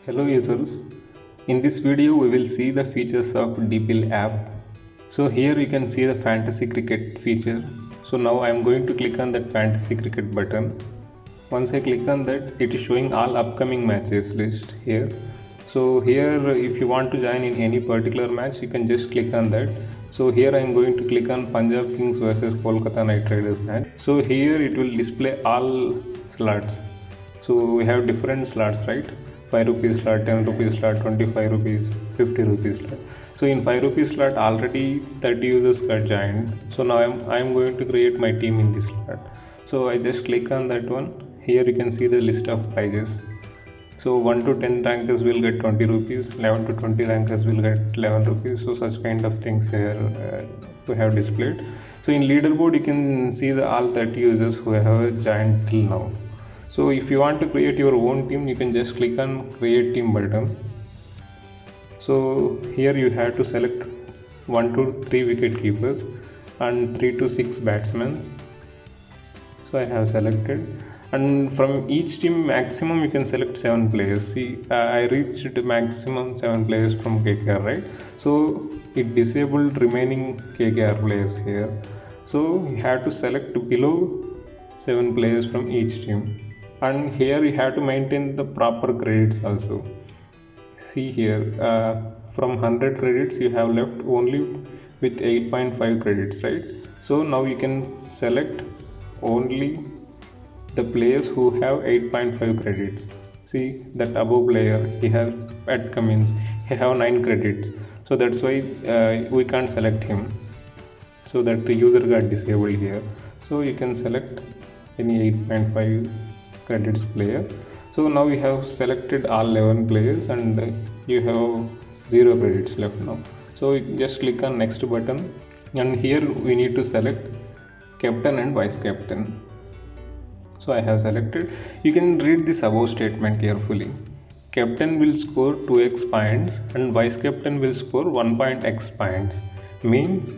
Hello users, in this video we will see the features of DPIL app. So here you can see the fantasy cricket feature. So now I am going to click on that fantasy cricket button. Once I click on that, it is showing all upcoming matches list here. So here if you want to join in any particular match, you can just click on that. So here I am going to click on Punjab Kings versus Kolkata Knight Riders match. So here it will display all slots. So we have different slots, right? 5 rupees slot, 10 rupees slot, 25 rupees, 50 rupees slot. So in 5 rupees slot already 30 users got joined. So now I'm going to create my team in this slot. So I just click on that one. Here you can see the list of prizes. So 1 to 10 rankers will get 20 rupees, 11 to 20 rankers will get 11 rupees. So such kind of things here we have displayed. So in leaderboard you can see the all 30 users who have joined till now. So if you want to create your own team, you can just click on create team button. So here you have to select 1 to 3 wicket keepers and 3 to 6 batsmen. So I have selected, and from each team maximum you can select 7 players. See, I reached maximum 7 players from KKR, right? So it disabled remaining KKR players here. So you have to select below 7 players from each team. And here you have to maintain the proper credits also. See here, from 100 credits you have left only with 8.5 credits, right? So now you can select only the players who have 8.5 credits. See that above player, he has at Cummins, he have 9 credits. So that's why we can't select him. So that the user got disabled here. So you can select any 8.5 credits player. So now we have selected all 11 players and you have 0 credits left now. So you just click on next button, and here we need to select captain and vice captain. So I have selected. You can read this above statement carefully. Captain will score 2x points and vice captain will score 1.x points. Means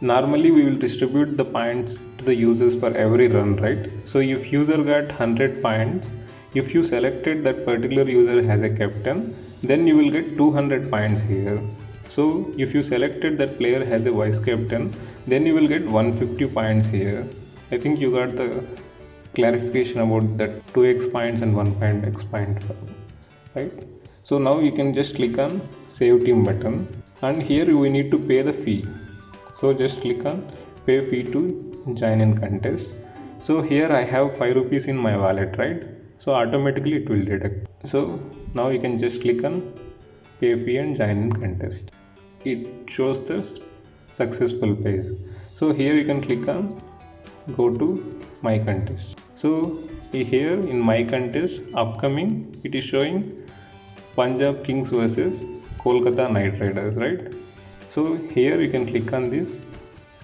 normally we will distribute the points to the users for every run, right? So if user got 100 points, if you selected that particular user as a captain, then you will get 200 points here. So if you selected that player as a vice captain, then you will get 150 points here. I think you got the clarification about that 2x points and 1.x point, right? So now you can just click on save team button, and here we need to pay the fee. So just click on pay fee to join in contest. So here I have 5 rupees in my wallet, right? So automatically it will deduct. So now you can just click on pay fee and join in contest. It shows the successful page. So here you can click on go to my contest. So here in my contest upcoming, it is showing Punjab Kings versus Kolkata Knight Riders, right? So here you can click on this.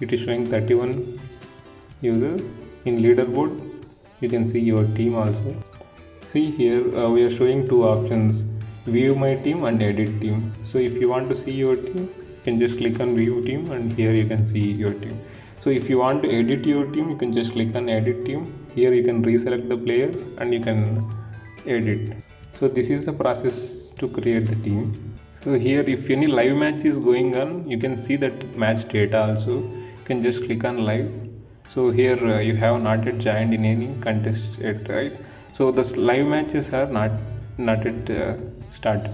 It is showing 31 users. In leaderboard you can see your team also. See here we are showing two options, view my team and edit team. So if you want to see your team, you can just click on view team, and here you can see your team. So if you want to edit your team, you can just click on edit team. Here you can reselect the players and you can edit. So this is the process to create the team. So here if any live match is going on, you can see that match data also. You can just click on live. So here you have not yet joined in any contest yet, right? So the live matches are not yet started.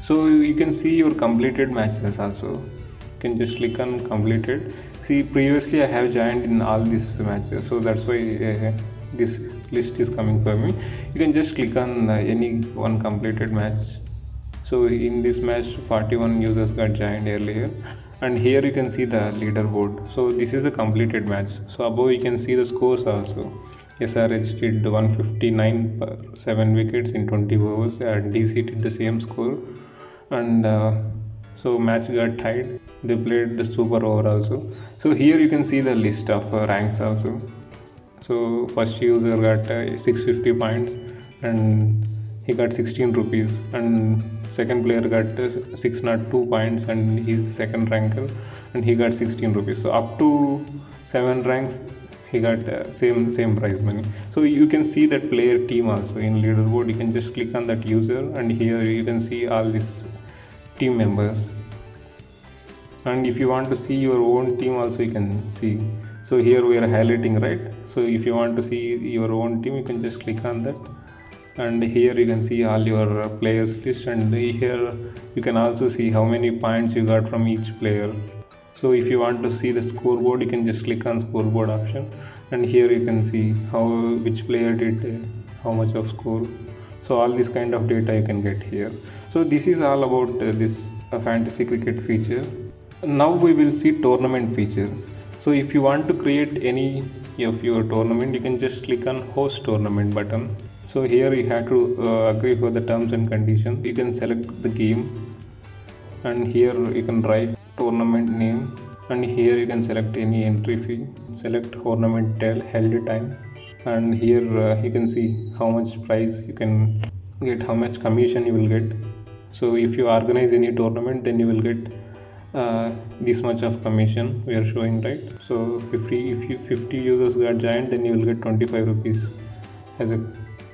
So you can see your completed matches also. You can just click on completed. See, previously I have joined in all these matches, so that's why this list is coming for me. You can just click on any one completed match. So in this match 41 users got joined earlier, and here you can see the leaderboard. So this is the completed match. So above you can see the scores also. SRH did 159 per 7 wickets in 20 overs, and DC did the same score, and so match got tied. They played the super over also. So here you can see the list of ranks also. So first user got 650 points and he got 16 rupees, and second player got 602 points and he's the second ranker and he got 16 rupees. So up to 7 ranks he got same prize money. So you can see that player team also in leaderboard. You can just click on that user, and here you can see all these team members. And if you want to see your own team also, you can see. So here we are highlighting, right? So if you want to see your own team, you can just click on that, and here you can see all your players list, and here you can also see how many points you got from each player. So if you want to see the scoreboard, you can just click on scoreboard option, and here you can see which player did how much of score. So all this kind of data you can get here. So this is all about this fantasy cricket feature. Now we will see tournament feature. So if you want to create any of your tournament, you can just click on host tournament button. So here you have to agree for the terms and conditions. You can select the game, and here you can write tournament name, and here you can select any entry fee, select tournament held time, and here you can see how much prize you can get, how much commission you will get. So if you organize any tournament, then you will get this much of commission we are showing, right? So 50 users got joined, then you will get 25 rupees as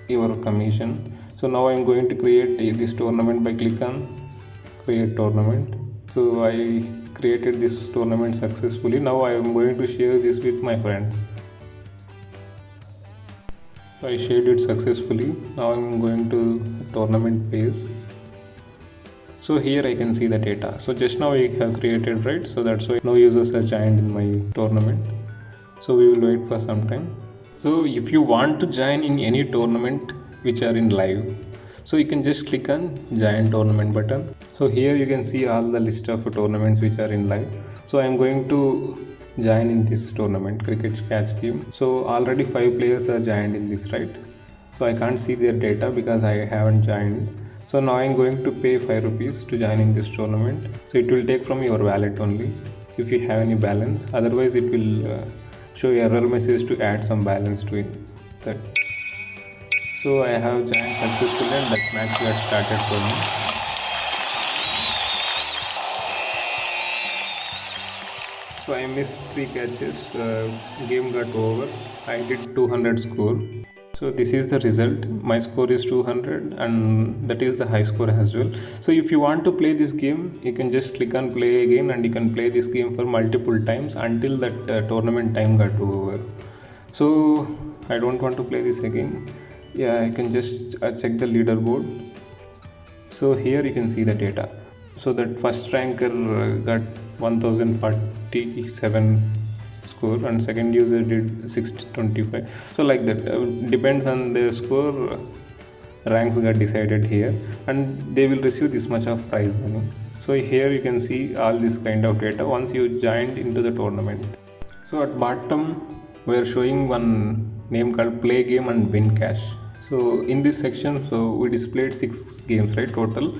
your commission. So now I am going to create this tournament by click on create tournament. So I created this tournament successfully. Now I am going to share this with my friends. So I shared it successfully. Now I am going to tournament page. So here I can see the data. So just now I have created, right? So that's why no users are joined in my tournament. So we will wait for some time. So if you want to join in any tournament which are in live, so you can just click on join tournament button. So here you can see all the list of tournaments which are in live. So I am going to join in this tournament, cricket catch game. So already 5 players are joined in this, right? So I can't see their data because I haven't joined. So now I am going to pay 5 rupees to join in this tournament. So it will take from your wallet only if you have any balance. Otherwise it will show error message to add some balance to it. That. So I have joined successfully, and that match got started for me. So I missed 3 catches, game got over. I did 200 score. So this is the result. My score is 200, and that is the high score as well. So if you want to play this game, you can just click on play again, and you can play this game for multiple times until that tournament time got over. So I don't want to play this again. Yeah, I can just check the leaderboard. So here you can see the data. So that first ranker got 1047 score, and second user did 625. So like that, depends on the score, ranks got decided here, and they will receive this much of prize money. So here you can see all this kind of data once you joined into the tournament. So at bottom we are showing one name called play game and win cash. So in this section, so we displayed 6 games, right, total.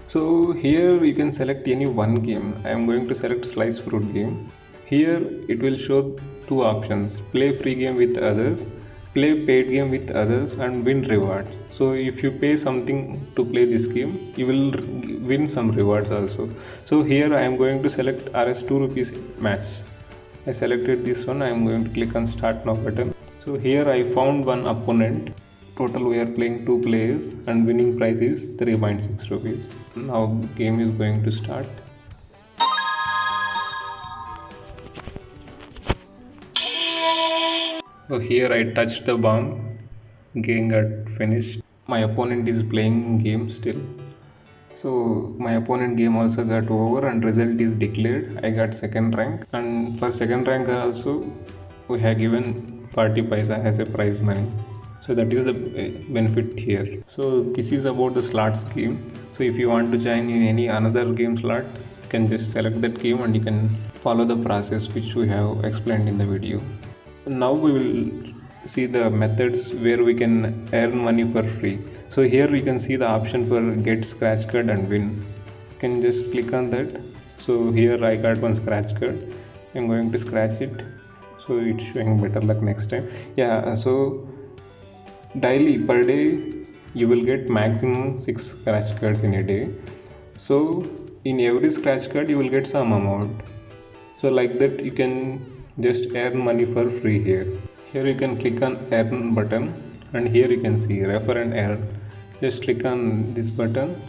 So here you can select any one game. I am going to select slice fruit game. Here it will show 2 options: play free game with others, play paid game with others, and win rewards. So if you pay something to play this game, you will win some rewards also. So here I am going to select Rs2 rupees match. I selected this one. I am going to click on start now button. So here I found one opponent. Total we are playing 2 players, and winning price is 3.6 rupees. Now game is going to start. So here I touched the bomb, game got finished. My opponent is playing game still. So my opponent game also got over, and result is declared. I got second rank, and for second rank also we have given 40 paisa as a prize money. So that is the benefit here. So this is about the slot scheme. So if you want to join in any another game slot, you can just select that game, and you can follow the process which we have explained in the video. Now we will see the methods where we can earn money for free. So here you can see the option for get scratch card and win. You can just click on that. So here I got one scratch card. I'm going to scratch it. So it's showing better luck next time. Yeah, so daily per day you will get maximum 6 scratch cards in a day. So in every scratch card you will get some amount. So like that you can just earn money for free here. Here you can click on earn button, and here you can see refer and earn. Just click on this button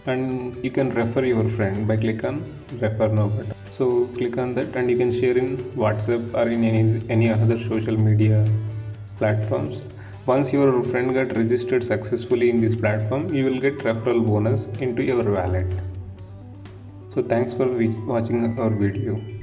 and you can refer your friend by click on refer now button. So click on that and you can share in WhatsApp or in any other social media platforms. Once your friend got registered successfully in this platform, you will get referral bonus into your wallet. So thanks for watching our video.